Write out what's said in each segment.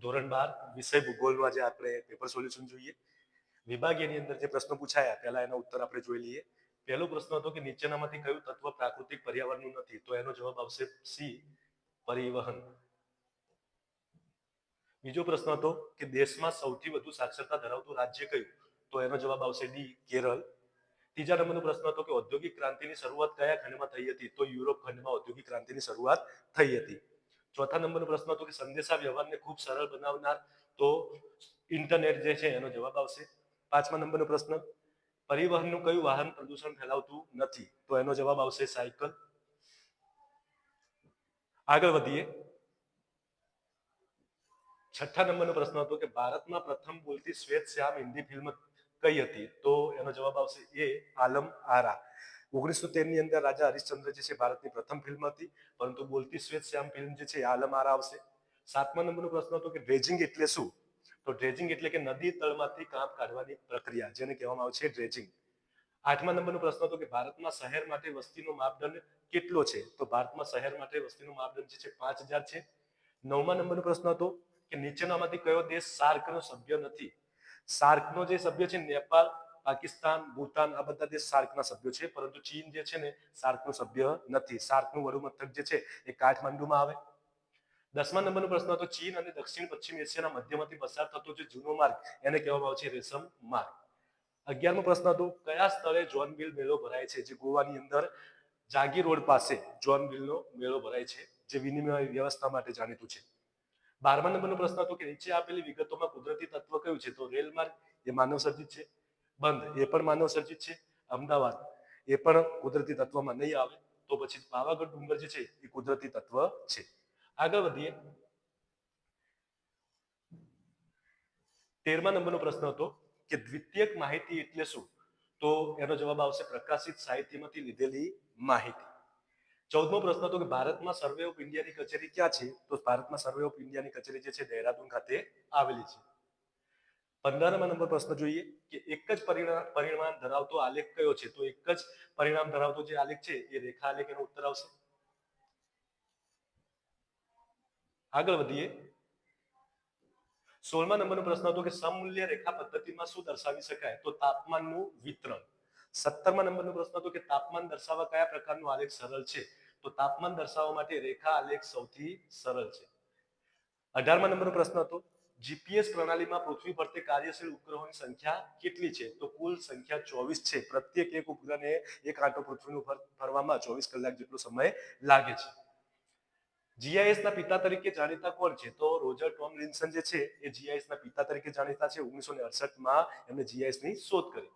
ધોરણ 12 વિષય ભૂગોળનું આજે આપણે પેપર સોલ્યુશન જોઈએ. વિભાગીયની અંદર જે પ્રશ્નો પૂછાયા પહેલા એનો ઉત્તર આપણે જોઈ લઈએ. પહેલો પ્રશ્ન હતો કે નીચેનામાંથી કયું તત્વ પ્રાકૃતિક પર્યાવરણનું નથી? તો એનો જવાબ આવશે સી, પરિવહન. બીજો પ્રશ્ન હતો કે દેશમાં સૌથી વધુ સાક્ષરતા ધરાવતું રાજ્ય કયું? તો એનો જવાબ આવશે ડી, કેરળ. ત્રીજા નંબરનો પ્રશ્ન હતો કે ઔદ્યોગિક ક્રાંતિની શરૂઆત કયા ખંડમાં થઈ હતી? તો યુરોપ ખંડમાં ઔદ્યોગિક ક્રાંતિની શરૂઆત થઈ હતી. ચોથા નંબરનો પ્રશ્ન હતો કે સંદેશા વ્યવહારને ખૂબ સરળ બનાવનાર? તો ઇન્ટરનેટ જે છે એનો જવાબ આવશે. પાંચમા નંબરનો પ્રશ્ન, પરિવહનનું કયું વાહન પ્રદૂષણ ફેલાવતું નથી? તો એનો જવાબ આવશે સાયકલ. આગળ વધીએ. છઠ્ઠા નંબરનો પ્રશ્ન હતો કે ભારતમાં પ્રથમ બોલતી શ્વેત શ્યામ હિન્દી ફિલ્મ કઈ હતી? તો એનો જવાબ આવશે એ, આલમ આરા. 1913 ની અંદર રાજા હરિશ્ચંદ્ર જે છે ભારતની પ્રથમ ફિલ્મ હતી, પરંતુ બોલતી શ્વેત શ્યામ ફિલ્મ જે છે આલમ આરા આવશે. સાતમા નંબરનો પ્રશ્ન હતો કે ડ્રેજિંગ એટલે શું? તો ડ્રેજિંગ એટલે કે નદી તળમાંથી કાંપ કાઢવાની પ્રક્રિયા, જેને કહેવામાં આવે છે ડ્રેજિંગ. આઠમા નંબરનો પ્રશ્ન હતો કે ભારતમાં શહેર માટે વસ્તીનો માપદંડ કેટલો છે? તો ભારતમાં શહેર માટે વસ્તીનો માપદંડ જે છે 5000 છે. નવમા નંબરનો પ્રશ્ન હતો કે નીચેનામાંથી કયો દેશ સાર્કનો સભ્ય નથી? સાર્કનો જે સભ્ય છે નેપાળ, પાકિસ્તાન, ભૂટાન, આ બધા દેશ સાર્કના સભ્યો છે, પરંતુ ચીન જે છે ને સાર્કનો સભ્ય નથી. સાર્કનું વડું મથક જે છે એ કાઠમાંડુમાં આવે. દસમા નંબરનો પ્રશ્ન હતો ચીન અને દક્ષિણ પશ્ચિમ એશિયાના મધ્યમાંથી પસાર થતો જે જૂનો માર્ગ એને કહેવામાં આવે છે રેશમ માર્ગ. 11મો પ્રશ્ન હતો કયા સ્થળે જોનબિલ મેળો ભરાય છે? જે ગોવાની અંદર જાગીર રોડ પાસે જોનબિલનો મેળો ભરાય છે, જે વિનિમય વ્યવસ્થા માટે જાણીતું છે. 12મા નંબરનો પ્રશ્ન હતો કે નીચે આપેલી વિગતોમાં કુદરતી તત્વ કયું છે? તો રેલ માર્ગ એ માનવ સર્જિત છે, બંધ એ પણ માનવ સર્જિત છે, અમદાવાદ એ પણ કુદરતી તત્વમાં નહીં આવે, તો પછી પાવાગઢ ડુંગર જે છે એ કુદરતી તત્વ છે. આગળ વધીએ. 13મા નંબરનો પ્રશ્ન હતો કે દ્વિતીયક માહિતી એટલે શું? તો એનો જવાબ આવશે પ્રકાશિત સાહિત્યમાંથી લીધેલી માહિતી. 14મો પ્રશ્ન હતો કે ભારતમાં સર્વે ઓફ ઇન્ડિયાની કચેરી ક્યાં છે? તો ભારતમાં સર્વે ઓફ ઇન્ડિયાની કચેરી જે છે દહેરાદૂન ખાતે આવેલી છે. 15મા નંબર પ્રશ્ન જોઈએ કે એક જ પરિણામ ધરાવતો આલેખ કયો છે? તો એક જ પરિણામ ધરાવતો જે આલેખ છે એ રેખા આલેખ એનો ઉત્તર આવશે. આગળ વધીએ. 16મા નંબરનો પ્રશ્ન હતો કે સમમૂલ્ય રેખા પદ્ધતિમાં શું દર્શાવી શકાય? તો તાપમાનનું વિતરણ. 17મા નંબરનો પ્રશ્ન હતો કે તાપમાન દર્શાવવા કયા પ્રકારનો આલેખ સરળ છે? તો તાપમાન દર્શાવવા માટે રેખા આલેખ સૌથી સરળ છે. 18મા નંબરનો પ્રશ્ન હતો જીપીએસ પ્રણાલીમાં પૃથ્વી ફરતે કાર્યશીલ ઉપગ્રહોની સંખ્યા કેટલી છે? તો કુલ સંખ્યા 24 છે. પ્રત્યેક એક ઉપગ્રહને એક આંટો પૃથ્વીનું ફરવામાં 24 કલાક જેટલો સમય લાગે છે. જીઆઈએસ ના પિતા તરીકે જાણીતા કોણ છે? તો રોજર ટોમલિન્સન જે છે એ જીઆઈએસ ના પિતા તરીકે જાણીતા છે. 1968 માં એમણે જીઆઈએસ ની શોધ કરી.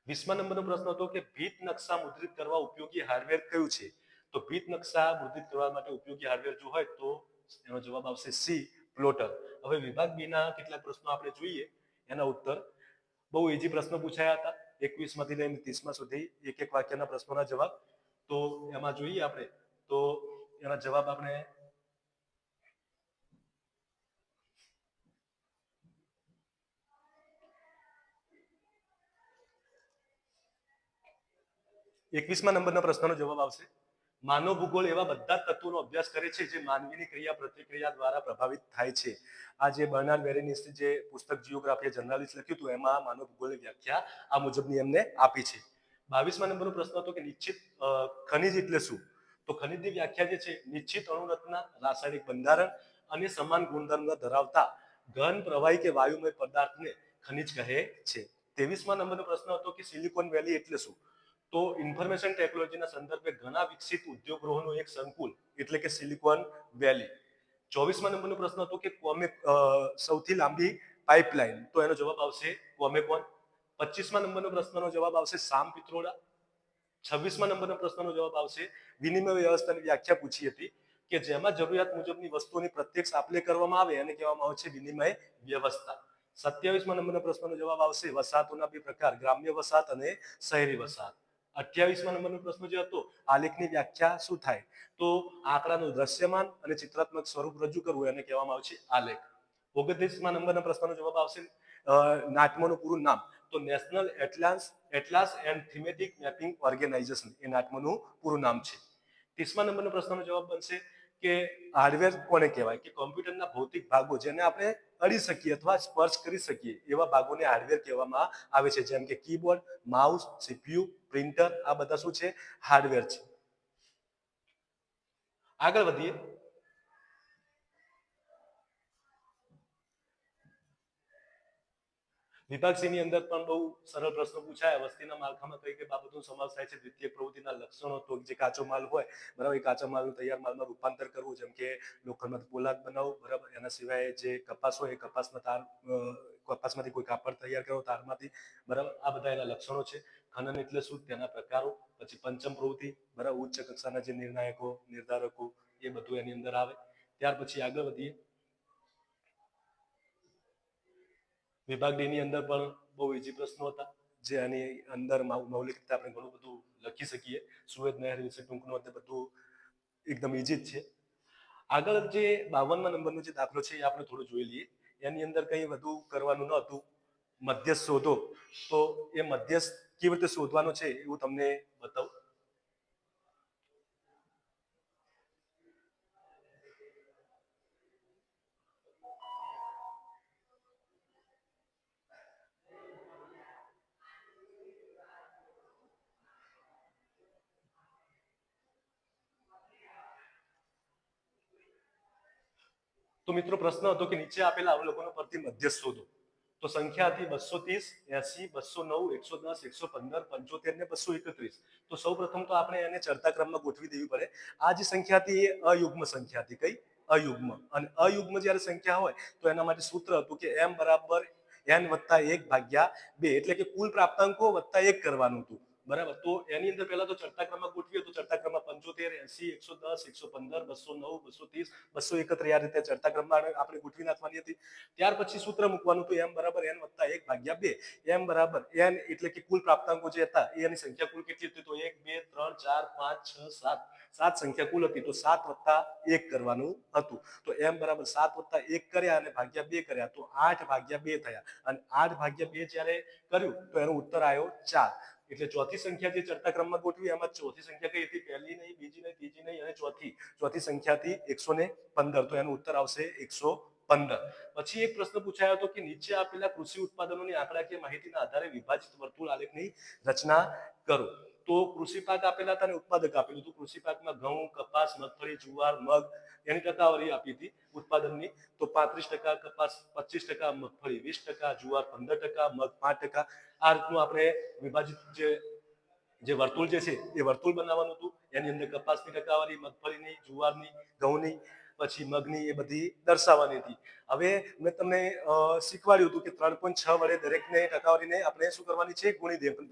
20મા નંબરનો પ્રશ્ન હતો કે ભીત નકશા મુદ્રિત કરવા ઉપયોગી હાર્ડવેર કયું છે? તો ભીત નકશા મુદ્રિત કરવા માટે ઉપયોગી હાર્ડવેર જો હોય તો એનો જવાબ આવશે સી, પ્લોટર. હવે વિભાગ બી ના કેટલાક પ્રશ્નો આપણે જોઈએ એના ઉત્તર. બહુ ઈઝી પ્રશ્નો પૂછાયા હતા. 21 માંથી લઈને 30 સુધી એક એક વાક્યના પ્રશ્નોના જવાબ. તો એમાં જોઈએ આપણે તો એના જવાબ આપણે 21મા નંબરના પ્રશ્નનો જવાબ આવશે માનવ ભૂગોળ એવા બધા તત્વોનો અભ્યાસ કરે છે જે માનવીની ક્રિયા પ્રતિક્રિયા દ્વારા પ્રભાવિત થાય છે. આ જે બર્નાર્ડ વેરેનિસ જે પુસ્તક જીઓગ્રાફી જર્નાલિસ્ટ લખ્યું હતું એમાં માનવ ભૂગોળની વ્યાખ્યા આ મુજબની એમને આપી છે. 22મા નંબરનો પ્રશ્ન હતો કે નિશ્ચિત ખનિજ એટલે શું? તો ખનિજની વ્યાખ્યા જે છે નિશ્ચિત અણુરચના, રાસાયણિક બંધારણ અને સમાન ગુણધર્મ ધરાવતા ઘન, પ્રવાહી કે વાયુમય પદાર્થને ખનિજ કહે છે. 23મા નંબરનો પ્રશ્ન હતો કે સિલિકોન વેલી એટલે શું? તો ઇન્ફોર્મેશન ટેકનોલોજીના સંદર્ભે ઘણા વિકસિત ઉદ્યોગોનું એક સંકુલ એટલે કે સિલિકોન વેલી. 24મા નંબરનો પ્રશ્ન હતો કે સૌથી લાંબી પાઇપલાઇન, તો એનો જવાબ આવશે કોમેકોન. 25મા નંબરનો પ્રશ્નનો જવાબ આવશે સામ પિત્રોડા. 26મા નંબરનો પ્રશ્નનો જવાબ આવશે વિનિમય વ્યવસ્થાની વ્યાખ્યા પૂછી હતી કે જેમાં જરૂરિયાત મુજબની વસ્તુઓની પ્રત્યક્ષ આપ-લે કરવામાં આવે એને કહેવામાં આવે છે વિનિમય વ્યવસ્થા. 27મા નંબરના પ્રશ્નનો જવાબ આવશે વસાહતોના બે પ્રકાર, ગ્રામ્ય વસાહત અને શહેરી વસાહત. 28મા નંબરનો પ્રશ્ન જે હતો આલેખની વ્યાખ્યા શું થાય? તો આંકડાનું દ્રશ્યમાન અને ચિત્રાત્મક સ્વરૂપ રજૂ કરવું એને કહેવામાં આવે છે આલેખ. 29મા નંબરના પ્રશ્નનો જવાબ આવશે નાટમોનું પૂરું નામ, તો national atlas and thematic mapping organisation એ નાટમોનું પૂરું નામ છે. 30મા નંબરનો પ્રશ્નનો જવાબ બનશે કે હાર્ડવેર કોને કહેવાય કે કોમ્પ્યુટરના ભૌતિક ભાગો જેને આપણે અડી શકીએ અથવા સ્પર્શ કરી શકીએ એવા ભાગોને હાર્ડવેર કહેવામાં આવે છે, જેમ કે કીબોર્ડ, માઉસ, સીપીયુ, પ્રિન્ટર, આ બધા શું છે? હાર્ડવેર છે. આગળ વધીએ. વિભાગ સી ની અંદર પણ બહુ સરળ પ્રશ્નો પૂછાયા. વસ્તીના માળખામાં કઈ કઈ બાબતોનો સમાવેશ થાય છે? દ્વિતીય પ્રવૃત્તિના લક્ષણો, તો જે કાચો માલ હોય બરાબર, એ કાચા માલનું તૈયાર માલમાં રૂપાંતર કરવું, જેમ કે લોખંડમાંથી પોલાદ બનાવવું બરાબર. એના સિવાય જે કપાસ હોય એ કપાસમાંથી કોઈ કાપડ તૈયાર કરવો તારમાંથી બરાબર. આ બધા એના લક્ષણો છે. ખનન એટલે શું? તેના પ્રકારો. પછી પંચમ પ્રવૃત્તિ બરાબર, ઉચ્ચ કક્ષાના જે નિર્ણાયકો, નિર્ધારકો, એ બધું એની અંદર આવે. ત્યાર પછી આગળ વધીએ. વિભાગ ડી ની અંદર પણ બહુ ઈઝી પ્રશ્નો હતા, જે આની અંદર મૌલિક રીતે આપણે ઘણું બધું લખી શકીએ. સુએઝ નહેર વિશે ટૂંક નોંધ, બધું એકદમ ઈઝી જ છે. આગળ જે 52મા નંબરનો જે દાખલો છે એ આપણે થોડું જોઈ લઈએ. એની અંદર કંઈ વધુ કરવાનું ન હતું, મધ્યસ્થ શોધો. તો એ મધ્યસ્થ કેવી રીતે શોધવાનો છે એવું તમને બતાવું. તો મિત્રો પ્રશ્ન હતો કે નીચે આપેલા અવલોકનો પરથી મધ્યસ્થ શોધો. તો સંખ્યા હતી 230, 80, 209, 110, 115, 75 ને 231. તો સૌ પ્રથમ તો આપણે એને ચડતા ક્રમમાં ગોઠવી દેવી પડે. આ જે સંખ્યા હતી એ અયુગ્મ સંખ્યા હતી. કઈ? અયુગ્મ. અને અયુગ્મ જ્યારે સંખ્યા હોય તો એના માટે સૂત્ર હતું કે m બરાબર n વત્તા 1 ભાગ્યા 2, એટલે કે કુલ પ્રાપ્તાંકો વત્તા 1 કરવાનું હતું બરાબર. તો એની અંદર પહેલા તો ચડતા ક્રમમાં ગોઠવીએ તો ચડતા ક્રમમાં 75, 80, 110, 115, 209, 230, 231 આ રીતે ચડતા ક્રમમાં આપણે ગોઠવી નાખવાની હતી. ત્યાર પછી સૂત્ર મૂકવાનું હતું m બરાબર n વત્તા 1 ભાગ્યા 2. m બરાબર n એટલે કે કુલ પ્રાપ્તાંકો જે હતા એની સંખ્યા કુલ કેટલી હતી? તો 1, 2, 3, 4, 5, 6, 7, 7 સંખ્યા કુલ હતી. તો 7 વત્તા 1 કરવાનું હતું. તો m બરાબર 7 વત્તા 1 કર્યા અને ભાગ્યા 2 કર્યા તો 8 ભાગ્યા 2 થયા. અને 8 ભાગ્યા 2 જ્યારે કર્યું તો એનો ઉત્તર આવ્યો 4. એટલે ચોથી સંખ્યા જે ચડતા ક્રમમાં ગોઠવી એમાં ચોથી સંખ્યા કઈ હતી? પહેલી નહીં, બીજી નહીં, ત્રીજી નહીં અને ચોથી સંખ્યા હતી 115. તો એનો ઉત્તર આવશે 115. પછી એક પ્રશ્ન પૂછાયો હતો કે નીચે આપેલા કૃષિ ઉત્પાદનોની આંકડાકીય માહિતીના આધારે વિભાજિત વર્તુળ આલેખની રચના કરો. તો કૃષિ પાક આપેલા હતા અને ઉત્પાદક આપેલું હતું. કૃષિ પાકમાં ઘઉં, કપાસ, મગફળી, જુવાર, મગ એની ટકાવારી આપી હતી ઉત્પાદનની. તો 35% કપાસ, 25% મગફળી, 20% જુવાર, 15% મગ, 5%. આ રીતનું આપણે વિભાજિત જે વર્તુળ જે છે એ વર્તુળ બનાવવાનું હતું. એની અંદર કપાસની ટકાવારી, મગફળીની, જુવારની, ઘઉંની, પછી મગની એ બધી દર્શાવવાની હતી. હવે મેં તમને શીખવાડ્યું હતું કે 3.6 વડે દરેકને ટકાવારીને આપણે શું કરવાની છે?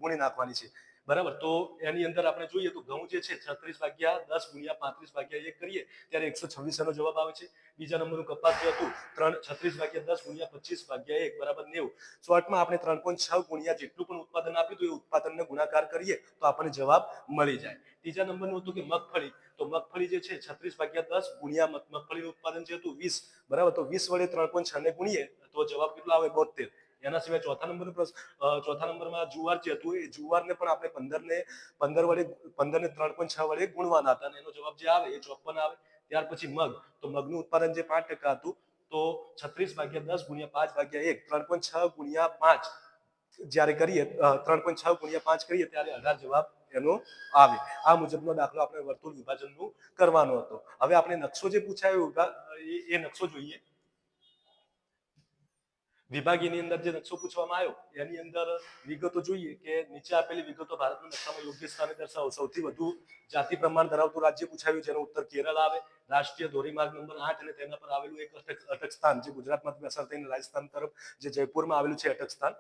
ગુણી નાખવાની છે બરાબર. તો એની અંદર આપણે જોઈએ તો ઘઉં જે છે 36/10 ગુણ્યા 35/1 કરીએ ત્યારે 126 એનો જવાબ આવે છે. બીજા નંબરનું કપાસ જે હતું 36/10 ગુણ્યા 25/1 બરાબર 90. શોર્ટમાં આપણે 3.6 ગુણ્યા જેટલું પણ ઉત્પાદન આપ્યું હતું એ ઉત્પાદનને ગુણાકાર કરીએ તો આપણને જવાબ મળી જાય. ત્રીજા નંબરનું હતું કે મગફળી. તો મગફળી જે છે 36/10 ગુણ્યા મગફળીનું ઉત્પાદન જે હતું 20 બરાબર. તો 20 વડે 3.6 ને ગુણીએ તો જવાબ કેટલો આવે? 72. એના સિવાય ચોથા નંબરમાં જુવાર જે હતું એ જુવારને પણ આપણે 15 ને 3.6 વડે ગુણવાના હતા અને એનો જવાબ જે આવે એ 54 આવે. ત્યાર પછી મગ. તો મગનું ઉત્પાદન જે 5% હતું તો 36/10 ગુણ્યા 5/1 3.6 ગુણ્યા 5 જ્યારે કરીએ 3.6 ગુણ્યા 5 કરીએ ત્યારે 18 જવાબ એનો આવે. આ મુજબનો દાખલો આપણે વર્તુળ વિભાજનનું કરવાનો હતો. હવે આપણે નકશો જે પૂછાયો એ નકશો જોઈએ. વિભાગીની અંદર જે નકશો પૂછવામાં આવ્યો એની અંદર વિગતો જોઈએ કે નીચે આપેલી વિગતો ભારતના નકશામાં યોગ્ય સ્થાને દર્શાવો. સૌથી વધુ જાતિ પ્રમાણ ધરાવતું રાજ્ય પૂછાયું જેનો ઉત્તર કેરળ આવે. રાષ્ટ્રીય ધોરીમાર્ગ નંબર 8 અને તેના પર આવેલું એક અટક સ્થાન જે ગુજરાતમાંથી પસાર થઈને રાજસ્થાન તરફ જે જયપુરમાં આવેલું છે અટક સ્થાન.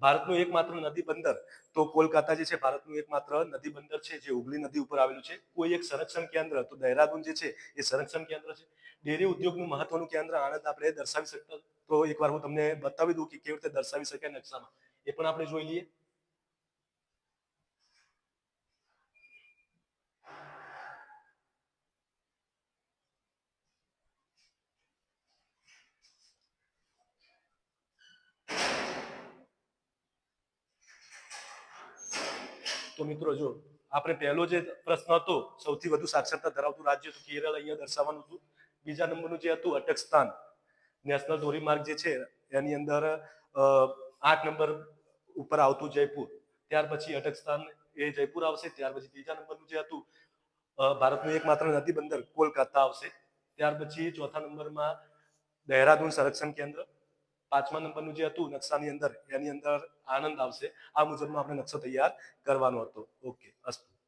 ભારતનું એકમાત્ર નદી બંદર તો કોલકાતા જે છે ભારતનું એકમાત્ર નદી બંદર છે જે હુગલી નદી ઉપર આવેલું છે. કોઈ એક સંરક્ષણ કેન્દ્ર તો દહેરાદૂન જે છે એ સંરક્ષણ કેન્દ્ર છે. ડેરી ઉદ્યોગનું મહત્વનું કેન્દ્ર આણંદ આપણે દર્શાવી શકતા. તો એકવાર હું તમને બતાવી દઉં કે કેવી રીતે દર્શાવી શકાય નકશામાં. એ પણ આપણે જોઈ લઈએ. તો મિત્રો જો આપણે પહેલો જે પ્રશ્ન હતો સૌથી વધુ સાક્ષરતા ધરાવતું રાજ્ય તો કેરળ અહીંયા દર્શાવવાનું હતું. બીજા નંબરનું જે હતું અટક સ્થાન નેશનલ ધોરીમાર્ગ જે છે એની અંદર 8 નંબર ઉપર આવતું જયપુર. ત્યાર પછી અટક સ્થાન એ જયપુર આવશે. ત્યાર પછી ત્રીજા નંબરનું જે હતું ભારતનું એકમાત્ર નદી બંદર કોલકાતા આવશે. ત્યાર પછી ચોથા નંબરમાં દહેરાદૂન સંરક્ષણ કેન્દ્ર. પાંચમા નંબરનું જે હતું નકશાની અંદર એની અંદર આણંદ આવશે. આ મુજબનો આપણે નકશો તૈયાર કરવાનો હતો. ઓકે, અસ્તુ.